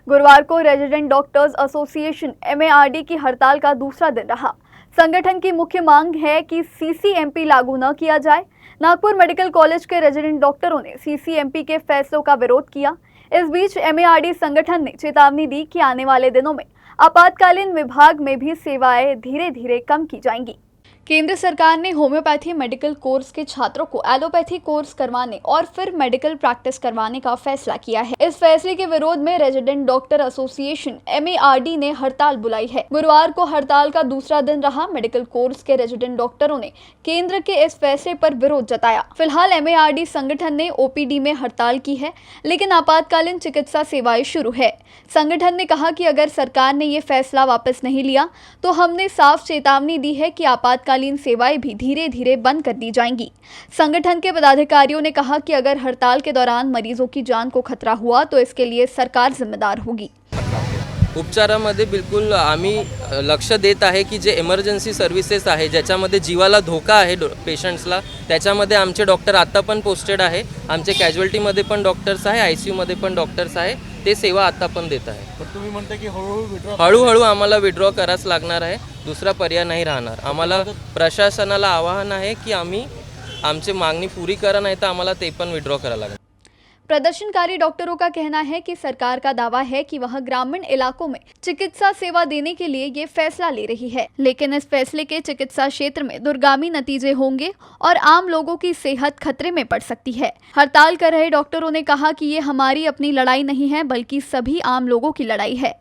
गुरुवार को resident doctors association एमएआरडी की हड़ताल का दूसरा दिन रहा। संगठन की मुख्य मांग है कि सीसीएमपी लागू न किया जाए। नागपुर मेडिकल कॉलेज के रेजिडेंट डॉक्टरों ने सीसीएमपी के फैसलों का विरोध किया। इस बीच एमएआरडी संगठन ने चेतावनी दी कि आने वाले दिनों में आपातकालीन विभाग में भी सेवाएं धीरे धीरे कम की जाएंगी। केंद्र सरकार ने होम्योपैथी मेडिकल कोर्स के छात्रों को एलोपैथी कोर्स करवाने और फिर मेडिकल प्रैक्टिस करवाने का फैसला किया है। इस फैसले के विरोध में रेजिडेंट डॉक्टर एसोसिएशन एमएआरडी ने हड़ताल बुलाई है। गुरुवार को हड़ताल का दूसरा दिन रहा। मेडिकल कोर्स के रेजिडेंट डॉक्टरों ने केंद्र के इस फैसले पर विरोध जताया। फिलहाल एमएआरडी संगठन ने ओपीडी में हड़ताल की है, लेकिन आपातकालीन चिकित्सा सेवाएं शुरू है। संगठन ने कहा कि अगर सरकार ने ये फैसला वापस नहीं लिया तो हमने साफ चेतावनी दी है कि आपातकालीन सेवाएं भी धीरे धीरे बंद कर दी जाएंगी। संगठन के पदाधिकारियों ने कहा कि अगर हड़ताल के दौरान मरीजों की जान को खतरा हुआ तो इसके लिए सरकार जिम्मेदार होगी। उपचारामध्ये बिलकुल आम्ही लक्ष देत आहे की जे इमर्जन्सी सर्व्हिसेस आहे ज्याच्यामध्ये जीवाला धोका आहे पेशंट्सला, त्याच्यामध्ये आमचे डॉक्टर आता पण पोस्टेड आहे। आमचे कॅज्युअल्टीमध्ये पण डॉक्टर्स आहे, आयसीयूमध्ये पण डॉक्टर्स आहे, ते सेवा आता पण देत आहे। पण तुम्ही म्हणता की हळूहळू आम्हाला विड्रॉ करावंच लागणार आहे, दुसरा पर्याय नाही राहणार। आम्हाला प्रशासनाला आवाहन आहे की आम्ही आमची मागणी पूरी करा, नाही तर आम्हाला ते पण विड्रॉ करावं लागेल। प्रदर्शनकारी डॉक्टरों का कहना है कि सरकार का दावा है कि वह ग्रामीण इलाकों में चिकित्सा सेवा देने के लिए ये फैसला ले रही है, लेकिन इस फैसले के चिकित्सा क्षेत्र में दूरगामी नतीजे होंगे और आम लोगों की सेहत खतरे में पड़ सकती है। हड़ताल कर रहे डॉक्टरों ने कहा कि ये हमारी अपनी लड़ाई नहीं है, बल्कि सभी आम लोगों की लड़ाई है।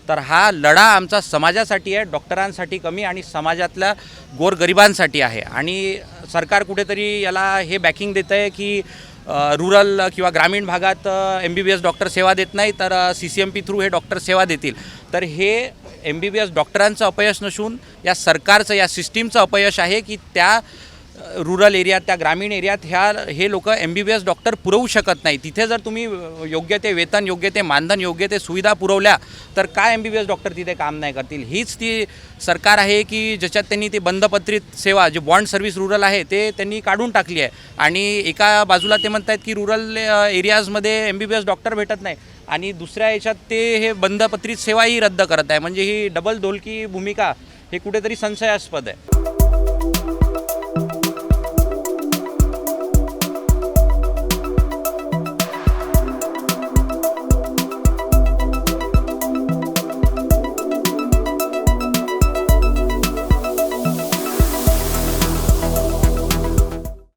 तर हा लढा आमचा समाजासाठी आहे, डॉक्टरांसाठी कमी आणि समाजातल्या गोरगरिबांसाठी आहे। आणि सरकार कुठेतरी याला हे बॅकिंग देत आहे की रूरल किंवा ग्रामीण भागात MBBS डॉक्टर सेवा देत नाही, तर CCMP थ्रू हे डॉक्टर सेवा देतील। तर हे MBBS डॉक्टरांचं अपयश नसून या सरकारचं, या सिस्टीमचं अपयश आहे की त्या रूरल एरियात, त्या ग्रामीण एरियात हे लोक MBBS डॉक्टर पुरवू शकत नाही। तिथे जर तुम्ही योग्य ते वेतन, योग्य ते मानधन, योग्य ते सुविधा पुरवल्या तर काय MBBS डॉक्टर तिथे काम नाही करतील। हीच ती सरकार आहे की ज्याच्यात त्यांनी ते बंधपत्रित सेवा, जे बॉन्ड सर्व्हिस रूरल आहे ते त्यांनी काढून टाकली आहे। आणि एका बाजूला ते म्हणतात की रूरल एरियाजमध्ये MBBS डॉक्टर भेटत नाही आणि दुसऱ्या याच्यात ते हे बंधपत्रित सेवाही रद्द करत आहे। म्हणजे ही डबल ढोलकी भूमिका हे कुठेतरी संशयास्पद आहे।